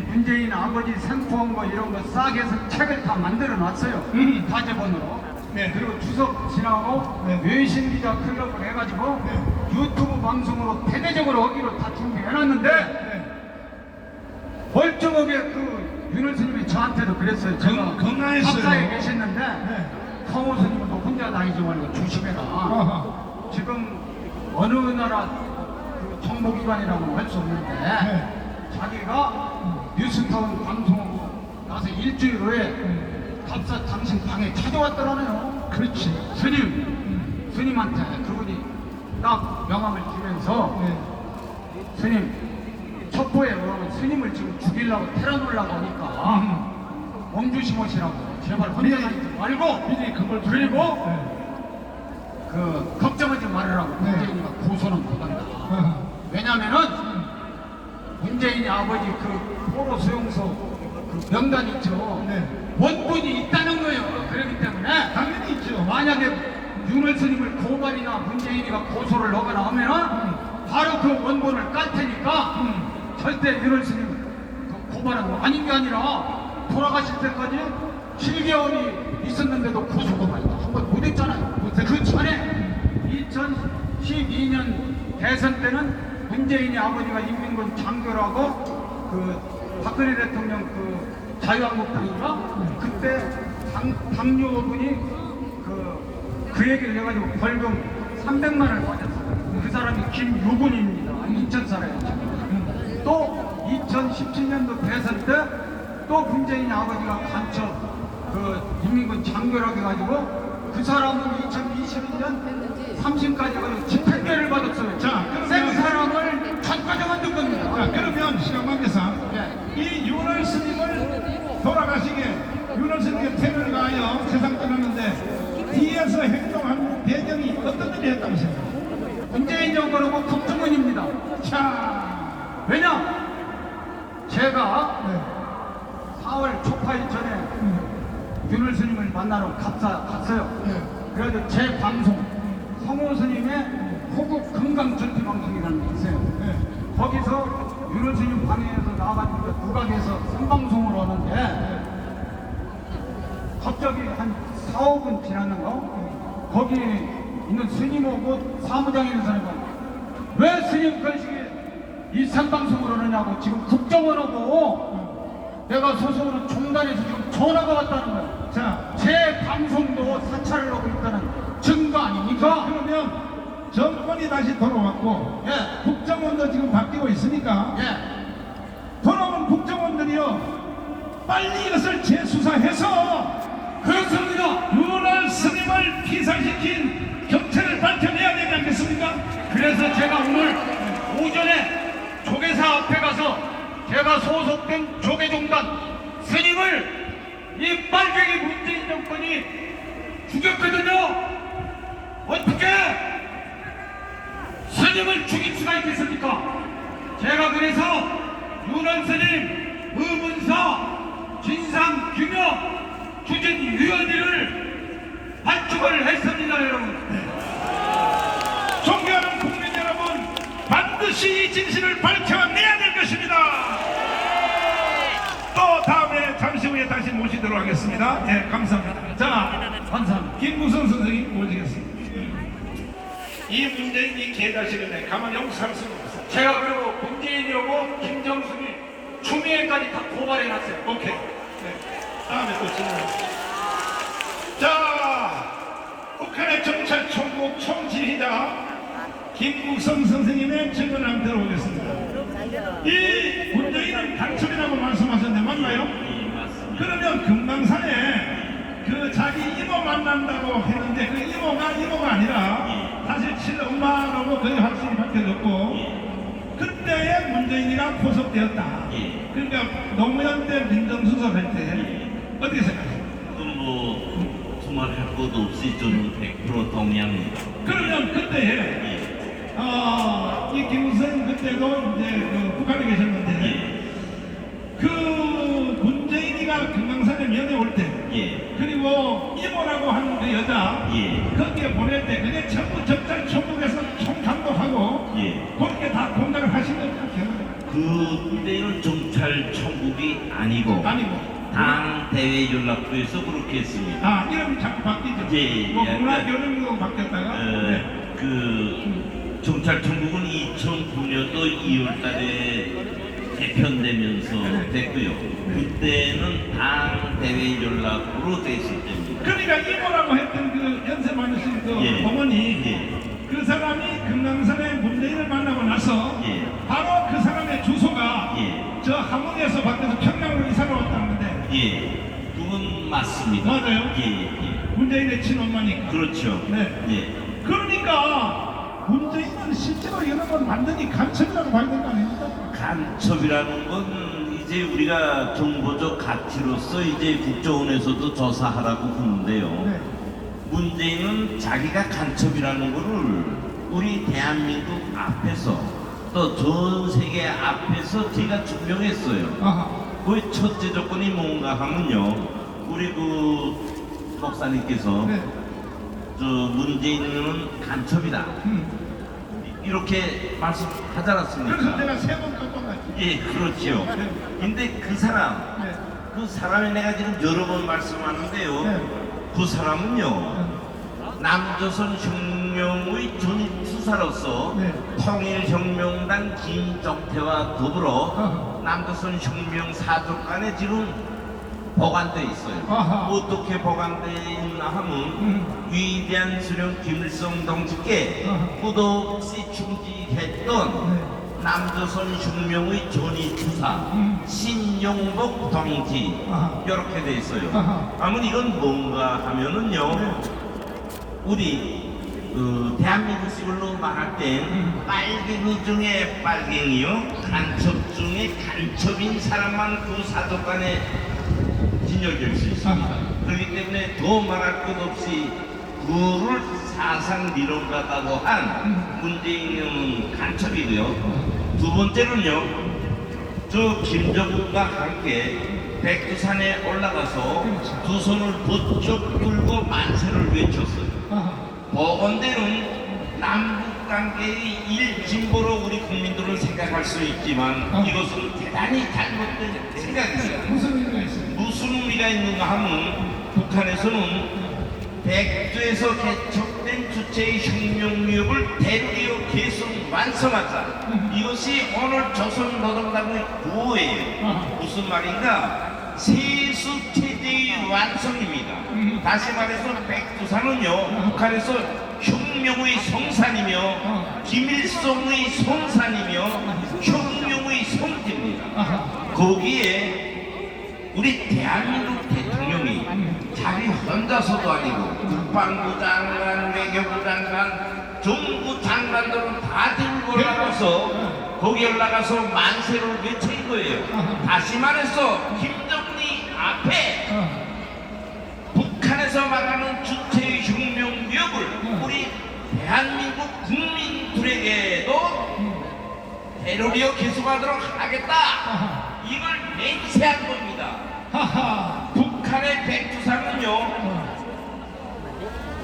문재인 아버지 생포한 거 이런 거 싸게 해서 책을 다 만들어 놨어요. 과제본으로. 네. 그리고 추석 지나고 네. 외신 기자 클럽을 해가지고 유튜브 방송으로 대대적으로 하기로 다 준비해놨는데 멀쩡하게 그 윤월 스님이 저한테도 그랬어요. 제가 건강했어요. 합사에 계셨는데 네. 성호 스님도 혼자 다니지 말고 조심해라. 아하. 지금 어느 나라 그 정보기관이라고 할 수 없는데 자기가 뉴스타운 방송하고 나서 일주일 후에 갑사 당신 방에 찾아왔더라네요. 그렇지. 스님한테 그분이 딱 명함을 주면서 스님 첩보에 뭐라면 스님을 지금 죽이려고 테러놓으려고 하니까 몸조심하시라고 제발 혼자 다니지 말고 미리 그걸 그리고 그 걱정하지 말으라고 문재인이가 고소는 못한다. 왜냐면은 문재인이 아버지 그 포로 수용소 그 명단 있죠. 원본이 있다는 거예요. 그렇기 때문에 당연히 있죠. 만약에 윤월 스님을 고발이나 문재인이가 고소를 하거나 하면은 바로 그 원본을 깔 테니까 절대 윤월 스님 그 고발은 아닌 게 아니라 돌아가실 때까지 7개월이 있었는데도 고소 고발이다. 한번 못했잖아요. 그 전에 2012년 대선 때는 문재인이 아버지가 인민군 장교라고 그 박근혜 대통령 그 자유한국당인가 그때 당뇨분이 그 얘기를 해가지고 벌금 300만 원을 받았어요. 그 사람이 김유군입니다. 인천 사람이에요. 또 2017년도 대선 때 또 문재인 아버지가 간첩 그 인민군 장교라고 해가지고 그 사람은 2021년 3심까지 가지고 집행유예를 받았어요. 자, 그러면- 생 사람을 전과자 만든 겁니다. 자, 그러면 시간 관계상 이 윤월 스님을 돌아가시게 윤월 스님께 태를 가하여 세상 떠났는데 뒤에서 행동한 배경이 어떤 일이 했다고 생각해요? 문재인 정부하고 국정원입니다. 자, 왜냐? 제가 4월 초파일 전에 윤월 스님을 만나러 갔어요. 그래서 제 방송, 성호 스님의 호국 건강전투 방송이라는 게 있어요. 거기서 윤월 스님 방에서 나와가지고 국악에서 생방송을 하는데 갑자기 한 4, 5분 지났는가? 거기 있는 스님하고 사무장에 있는 사람이 왜 스님 걸식에 이 생방송을 하느냐고 지금 국정원하고 내가 소속으로 종단에서 지금 전화가 왔다는 거야. 자, 제 방송도 사찰을 하고 있다는 증거 아닙니까? 그러면 정권이 다시 돌아왔고 예. 국정원도 지금 바뀌고 있으니까 예. 돌아온 국정원들이요 빨리 이것을 재수사해서 그렇습니다. 윤월 스님을 피살시킨 경찰을 밝혀내야 되지 않겠습니까? 그래서 제가 오늘 오전에 조계사 앞에 가서 제가 소속된 조계종단 스님을 이 빨갱이 문재인 정권이 죽였거든요. 어떻게 스님을 죽일 수가 있겠습니까? 제가 그래서 윤원 스님 의문서 진상규명 추진위원회를 발족을 했습니다. 여러분. 존경하는 국민 여러분, 반드시 이 진실을 밝혀내야 될 것입니다. 또 다음에 잠시 후에 다시 모시도록 하겠습니다. 예, 감사합니다. 자, 감사합니다. 김구성 선생님 모시겠습니다. 이 문재인이 개자식을 가만히 용서할 수는 없어요. 제가 그리고 문재인이하고 김정숙이 추미애까지 다 고발해놨어요. 오케이. 네. 다음에 또 진행하겠습니다. 자, 북한의 정찰총국 총지휘자 김국성 선생님의 질문을 한번 들어보겠습니다. 이 문재인은 간첩이라고 말씀하셨는데 맞나요? 그러면 금강산에 그 자기 이모 만난다고 했는데 그 이모가 아니라 사실 친엄마라고 거의 확실히 밝혀졌고 그때에 문재인이가 포섭되었다. 예. 그러니까 노무현 때 민정수석 할 때 어떻게 생각하세요? 그럼 뭐 두말할 것도 없이 저는 100% 동의합니다. 그러면 그때에 예. 이 김무성 그때도 이제 그 북한에 계셨는데 예. 그 문재인이가 금강산에 면회 올 때 예. 그리고 이모라고 하는 그 여자 예. 거기에 보낼 때 그게 전부 적장 총국에서 총감독하고 예. 그렇게 다 공작을 하신 거죠? 그때는 정찰 총국이 아니고 아니고 당 대외 연락부에서 그렇게 했습니다. 아 이름이 자꾸 바뀌죠? 예, 뭐 예. 문화교육으로 바뀌었다가 네. 그 정찰 총국은 2009년도 2월달에 개편되면서 됐고요. 그때는 당 대외 연락부로 됐을 때입니다. 그러니까 이모라고 했던 그 연세 많으신 그 예. 어머니 예. 그 사람이 금강산에 문재인을 만나고 나서 예. 바로 그 사람의 주소가 예. 저 함흥에서 바뀌어서 평양으로 이사를 왔다는데 예, 그건 맞습니다. 맞아요? 예, 예. 문재인의 친엄마니까 그렇죠. 네. 예. 그러니까 문재인은 실제로 이런 건 완전히 간첩이라고 봐야 될 거 아닙니까? 간첩이라는 건 이제 우리가 정보적 가치로서 이제 국정원에서도 조사하라고 하는데요. 네. 문재인은 자기가 간첩이라는 거를 우리 대한민국 앞에서 또 전 세계 앞에서 제가 증명했어요. 아하. 그 첫째 조건이 뭔가 하면요. 우리 그 목사님께서 네. 저 문재인은 간첩이다. 이렇게 말씀하지 않았습니까? 그래서 내가 세 번 깜빡했지. 예, 그렇지요. 근데 그 사람, 네. 그 사람이 내가 지금 여러 번 말씀하는데요. 네. 그 사람은요. 남조선 혁명의 전투사로서 네. 통일혁명당 김종태와 더불어 아하. 남조선 혁명 사족관에 지금 보관돼 있어요. 아하. 어떻게 보관돼 있나 하면 위대한 수령 김일성 동지께 아하. 끝도 없이 충직했던 네. 남조선 혁명의 전위주사 신용복 동지 아하. 이렇게 돼 있어요. 아하. 아무 이건 뭔가 하면은요. 네. 우리 대한민국식으로 말할 땐 빨갱이 중에 빨갱이요, 간첩 중에 간첩인 사람만 그 사독관에 진열될 수 있습니다. 그렇기 때문에 더 말할 것 없이 그를 사상 미론가다고 한 문재인은 간첩이고요. 두 번째는요, 저 김정은과 함께 백두산에 올라가서 두 손을 번쩍 들고 만세를 외쳤어요. 보건대는 남북 관계의 일진보로 우리 국민들은 생각할 수 있지만 이것은 대단히 잘못된 생각입니다. 무슨 의미가 있어요? 무슨 의미가 있는가 하면 북한에서는 백두에서 개척된 주체의 혁명력을 대륙이요 계속 완성하자. 이것이 오늘 조선노동당의 구호예요. 무슨 말인가? 세수 체제의 완성입니다. 다시 말해서 백두산은요 북한에서 혁명의 성산이며 김일성의 성산이며 혁명의 성지입니다. 거기에 우리 대한민국 대통령이 자기 혼자서도 아니고 국방부 장관, 외교부 장관, 정부 장관들은 다 들고 올라가서 거기 올라가서 만세를 외친 거예요. 다시 말해서 김정은이 앞에 북한에서 말하는 주체의 혁명력을 우리 대한민국 국민들에게도 대로리어 계속하도록 하겠다. 이걸 맹세한 겁니다. 하하. 북한의 백두산은요,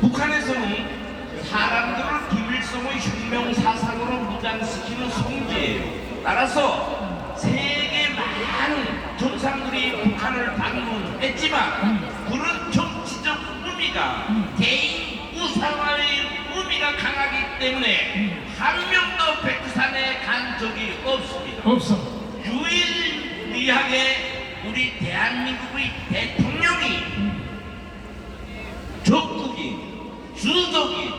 북한에서는 사람들을 김일성의 혁명 사상으로 무장시키는 성지예요. 따라서 세계 많은 정상들이 북한을 방문했지만 그런 정치적 의미가 개인 우상화의 의미가 강하기 때문에 한 명도 백두산에 간 적이 없습니다. 없어. 유일무이하게 우리 대한민국의 대통령이 적국인, 주적인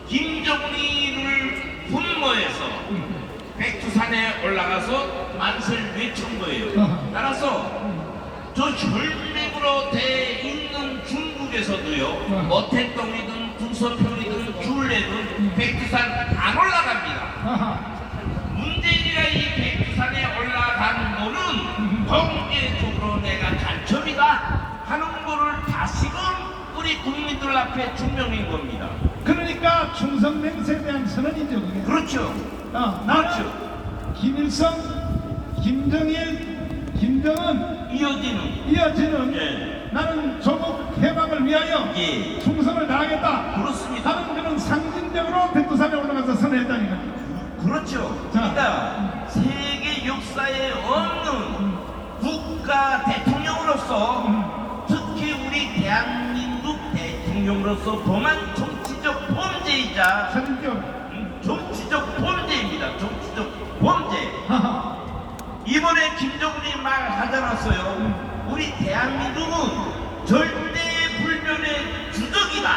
김정은이를 분모해서 백두산에 올라가서 만세를 외친 거예요. 따라서 저 혈맹으로 돼 있는 중국에서도요, 모택동이든 홍서평이든 귤레든 백두산 안 올라갑니다. 아하. 문재인이가 이 백두산에 올라간 거는 공개적으로 내가 간첩이다 하는 거를 다시금 우리 국민들 앞에 증명인 겁니다. 그러니까 충성 맹세에 대한 선언이죠. 그게. 그렇죠. 나는 그렇죠. 김일성, 김정일, 김정은 이어지는 이어지는 나는 조국 해방을 위하여 예. 충성을 다하겠다 그렇습니다. 하는 그런 상징적으로 백두산에 올라가서 선언했다니까. 그렇죠. 자. 그러니까 세계 역사에 없는 국가 대통령으로서 특히 우리 대한민국 대통령으로서 범한 정치적 범죄이자 사진적 정치적 범죄입니다. 정치적 범죄. 이번에 김정은이 말하잖았어요. 우리 대한민국은 절대불변의 주적이다.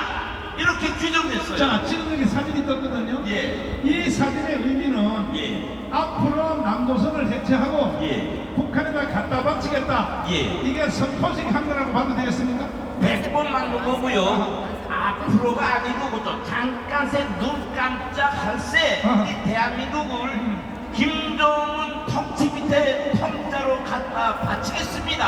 이렇게 규정했어요. 자, 지금 여기 사진이 떴거든요. 예. 이 사진의 의미는 예. 앞으로 남조선을 해체하고 예. 북한에다 갖다 바치겠다. 예. 이게 선포식 한 거라고 봐도 되겠습니까? 100번 맞는 거고요. 앞으로가 아니고 그죠. 잠깐 새눈 깜짝할 새 우리 대한민국을 김정은 통치 밑에 통자로 갖다 바치겠습니다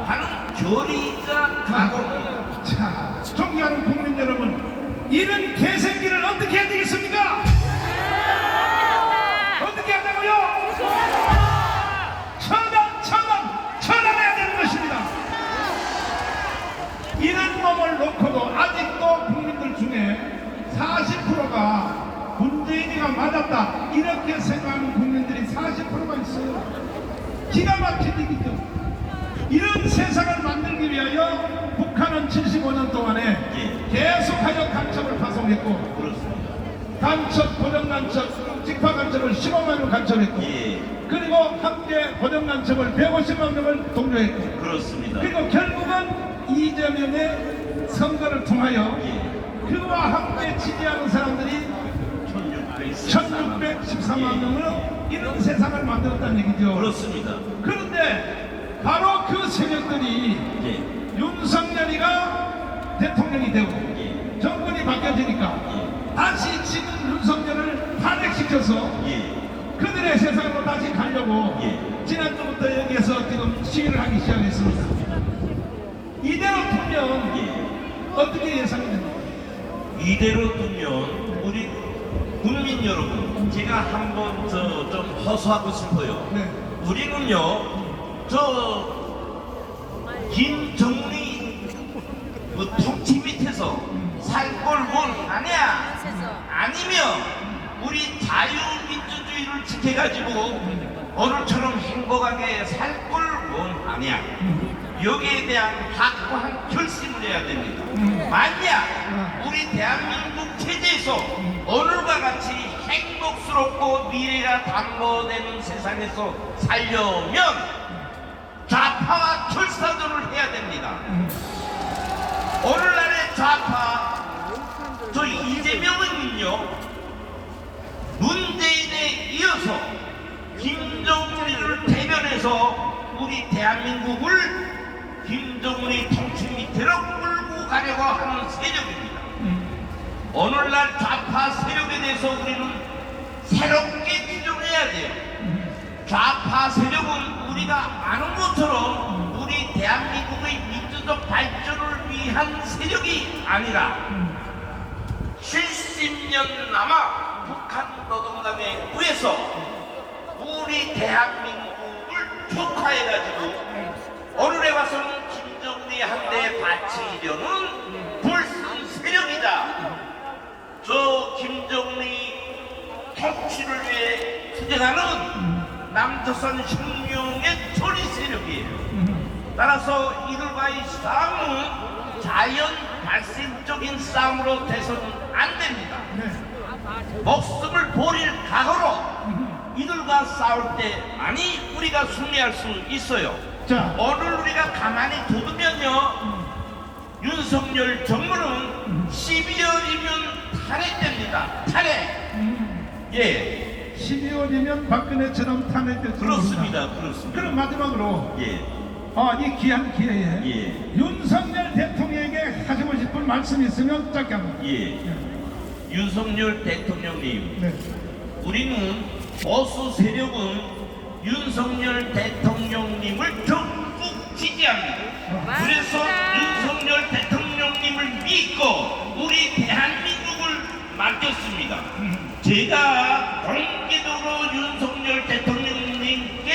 하는 결의자 각오입니다. 자, 존경하는 국민 여러분, 이런 개새끼를 어떻게 해야 되겠습니까? 어떻게 하자고요? 처단해야 되는 것입니다. 이런 놈을 놓고도 아직도 국민들 중에 40%가 문재인이가 맞았다 이렇게 생각하는 국민들이 40%가 있어요. 기가 막힌 얘기죠. 이런 세상을 만들기 위하여 북한은 75년 동안에 계속하여 간첩을 파송했고 그렇습니다. 간첩, 고정간첩, 직파간첩을 15만을 간첩했고 예. 그리고 함께 고정간첩을 150만 명을 동료했고 그렇습니다. 그리고 결국은 이재명의 선거를 통하여 그와 함께 지지하는 사람들이 1613만 명으로 이런 세상을 만들었다는 얘기죠. 그렇습니다. 그런데 바로 그 세력들이 예. 윤석열이가 대통령이 되고 예. 정권이 바뀌어지니까 다시 지금 윤석열을 탄핵시켜서 예. 그들의 세상으로 다시 가려고 예. 지난주부터 여기에서 지금 시위를 하기 시작했습니다. 이대로 두면 예. 어떻게 예상이 됩니까? 이대로 두면 우리 국민 여러분, 제가 한번 좀 허수하고 싶어요. 네. 우리는요, 김정리 그 통치 밑에서 살 걸 원하냐? 아니면 우리 자유민주주의를 지켜가지고 오늘처럼 행복하게 살 걸 원하냐? 여기에 대한 확고한 결심을 해야 됩니다. 만약 우리 대한민국 체제에서 오늘과 같이 행복스럽고 미래가 담보되는 세상에서 살려면 좌파와 결사전을 해야 됩니다. 오늘날의 좌파, 저 이재명은요, 문재인에 이어서 김정은을 대변해서 우리 대한민국을 김정은의 통치 밑으로 끌고 가려고 하는 세력입니다. 오늘날 좌파 세력에 대해서 우리는 새롭게 규정해야 돼요. 좌파 세력은 우리가 아는 것처럼 우리 대한민국의 민주적 발전을 위한 세력이 아니라 70년 남아 북한 노동당에 의해서 우리 대한민국을 촉화해가지고 오늘에 와서는 김정은이 한데 바치려는 불순 세력이다. 저 김정은이 통치를 위해 투쟁하는 남조선 혁명의 조리 세력이에요. 따라서 이들과의 싸움은 자연 발생적인 싸움으로 돼서는 안 됩니다. 목숨을 버릴 각오로 이들과 싸울 때만이 우리가 승리할 수 있어요. 자, 오늘 우리가 가만히 두면요, 윤석열 정부는 12월이면 탄핵됩니다. 탄핵. 예, 12월이면 박근혜처럼 탄핵될 줄 그렇습니다. 모른다. 그렇습니다. 그럼 마지막으로 예, 이 귀한 기회에 예. 윤석열 대통령에게 하시고 싶은 말씀 있으면 짧게 한번. 예. 윤석열 대통령님, 네. 우리는 보수 세력은 윤석열 대통령님을 적극 지지합니다. 그래서 윤석열 대통령님을 믿고 우리 대한민국을 맡겼습니다. 제가 공개적으로 윤석열 대통령님께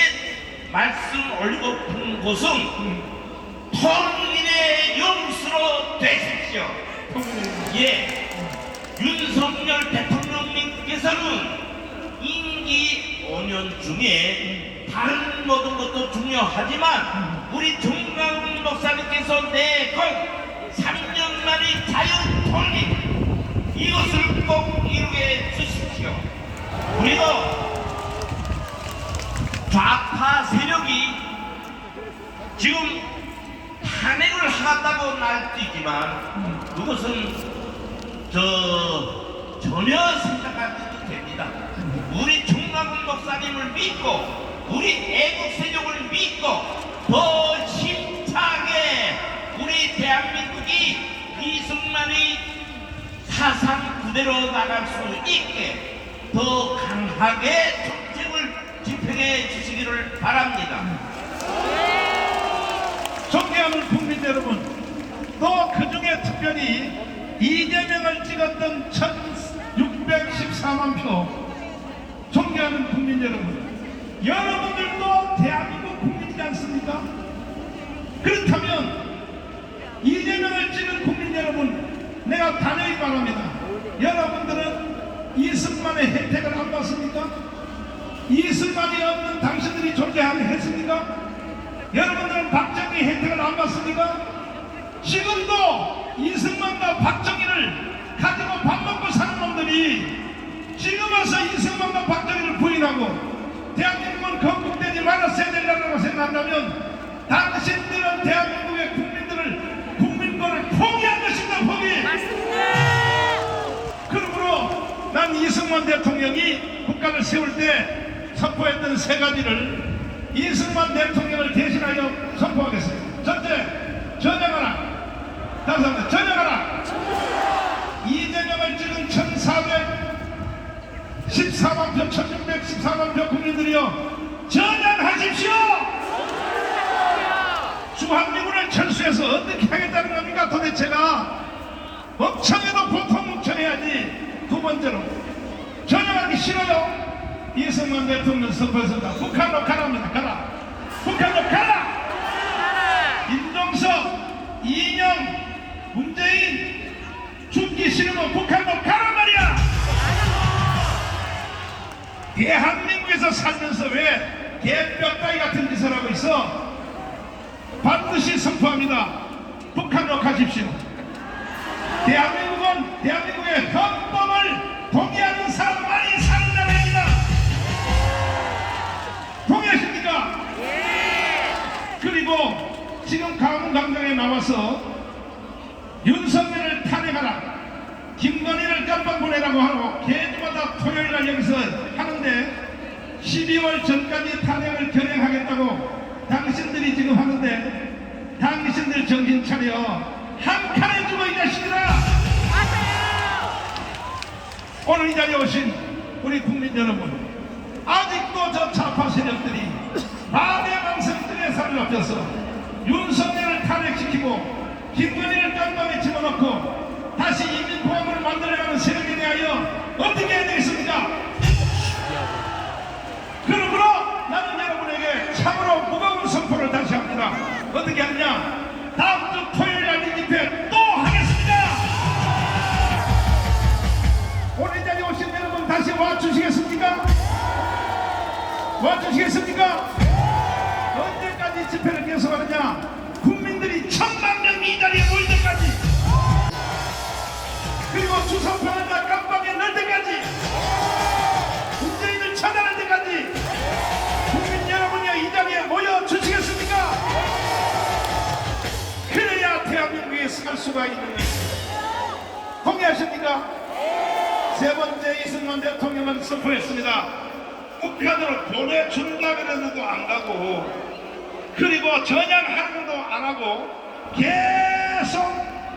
말씀 올리고 본 것은 통일의 영수로 되십시오. 예, 윤석열 대통령님께서는 임기 5년 중에 다른 모든 것도 중요하지만 우리 정강훈 목사님께서 내건 3년 만에 자유 통일 이것을 꼭 이루게 해주십시오. 우리도 좌파 세력이 지금 탄핵을 하다고 날뛰지만 그것은 전혀 생각하지도 됩니다. 우리 정강훈 목사님을 믿고 우리 애국 세력을 믿고 더 힘차게 우리 대한민국이 이승만의 사상 그대로 나갈 수 있게 더 강하게 정책을 집행해 주시기를 바랍니다. 존경하는 국민 여러분, 또 그중에 특별히 이재명을 찍었던 1614만 표 존경하는 국민 여러분, 여러분들도 대한민국 국민이지 않습니까? 그렇다면 이재명을 찍은 국민 여러분, 내가 단호히 말합니다. 여러분들은 이승만의 혜택을 안 받습니까? 이승만이 없는 당신들이 존재했습니까? 여러분들은 박정희 혜택을 안 받습니까? 지금도 이승만과 박정희를 가지고 밥 먹고 사는 놈들이 지금 와서 이승만과 박정희를 부인하고 대한민국은 건국되지 말았어야 된다고 생각한다면 당신들은 대한민국의 국민권을 포기한 것입니다. 포기. 그러므로 난 이승만 대통령이 국가를 세울 때 선포했던 세 가지를 이승만 대통령을 대신하여 선포하겠습니다. 첫째, 전향하라. 다시 한번 전향하라. 이재명을 찍은 1414만 표, 1614만 표 국민들이여 전향하십시오. 주한미군을 철수해서 어떻게 하겠다는 겁니까? 도대체가 멍청해도 보통 멍청해야지. 두 번째로 전향하기 싫어요. 이승만 대통령 선포했습니다. 북한으로 가라입니다. 가라. 북한으로 가라. 임종석, 이인영, 문재인 죽기 싫으면 북한으로 가란 말이야. 대한민국에서 살면서 왜 개뼈다귀 같은 짓을 하고 있어? 반드시 선포합니다. 북한으로 가십시오. 대한민국의 헌법을 동의하는 사람만이 사는 나라입니다. 동의하십니까? 그리고 지금 강원광장에 나와서 윤석열을 탄핵하라, 김건희를 깜빡 보내라고 하고 개주마다 토요일날 여기서 하는데 12월 전까지 탄핵을 결행하겠다고 당신들이 지금 하는데 당신들 정신 차려. 한 칸에 죽어 이 자식들아. 오늘 이 자리에 오신 우리 국민 여러분, 아직도 저 좌파 세력들이 마대망성 살을 엎혀서 윤석열을 탄핵시키고 김건희를 깜방에 집어넣고 다시 인민공화국을 만들어가는 세력에 대하여 어떻게 해야 되겠습니까? 그러므로 나는 여러분에게 참으로 무거운 선포를 다시 합니다. 어떻게 하느냐? 다음 주 토요일 날 이 집회 또 하겠습니다. 오늘 이 자리에 오신 여러분 다시 와주시겠습니까? 와주시겠습니까? 언제까지 집회를 계속하느냐? 국민들이 1000만 명이 이 자리에 모일 때까지, 그리고 주선파는 다 깜빡에 넣을 때까지, 문재인을 처단할 때까지 국민 여러분이 이 자리에 모여 주시겠습니까? 그래야 대한민국에 살 수가 있는 것입니다. 동의하십니까? 세 번째, 이승만 대통령은 선포했습니다. 북한으로 보내준다 그랬는데도 안 가고, 그리고 전향하는 것도 안 하고 계속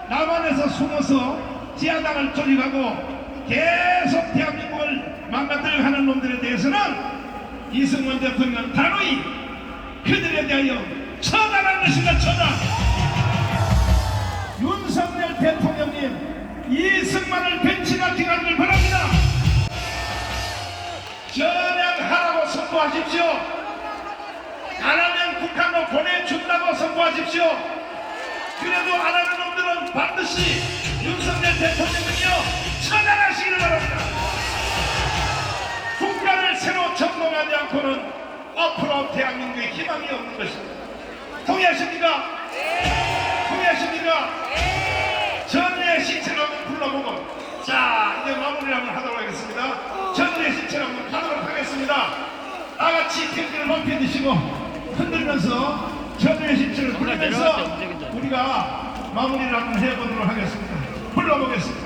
남한에서 숨어서 지하당을 조직하고 계속 대한민국을 망가뜨려 하는 놈들에 대해서는 이승만 대통령은 단호히 그들에 대하여 처단한 것입니다. 처단. 윤석열 대통령님 이승만을 벤치마킹하는 걸 바랍니다. 전향하라고 선포하십시오. 안 하면 북한으로 보내준다고 선포하십시오. 그래도 안 하는 놈들은 반드시 윤석열 대통령은요 처단하시기를 바랍니다. 국가를 새로 점령하지 않고는 앞으로 대한민국에 희망이 없는 것입니다. 동의하십니까? 동의하십니까? 전우의 신체를 한번 불러보고 자 이제 마무리를 한번 하도록 하겠습니다. 전우의 신체를 한번 가도록 하겠습니다. 다같이 텐트를 높이 드시고 흔들면서 전우의 신체를 부르면서 우리가 마무리를 한번 해보도록 하겠습니다. 불러보겠습니다.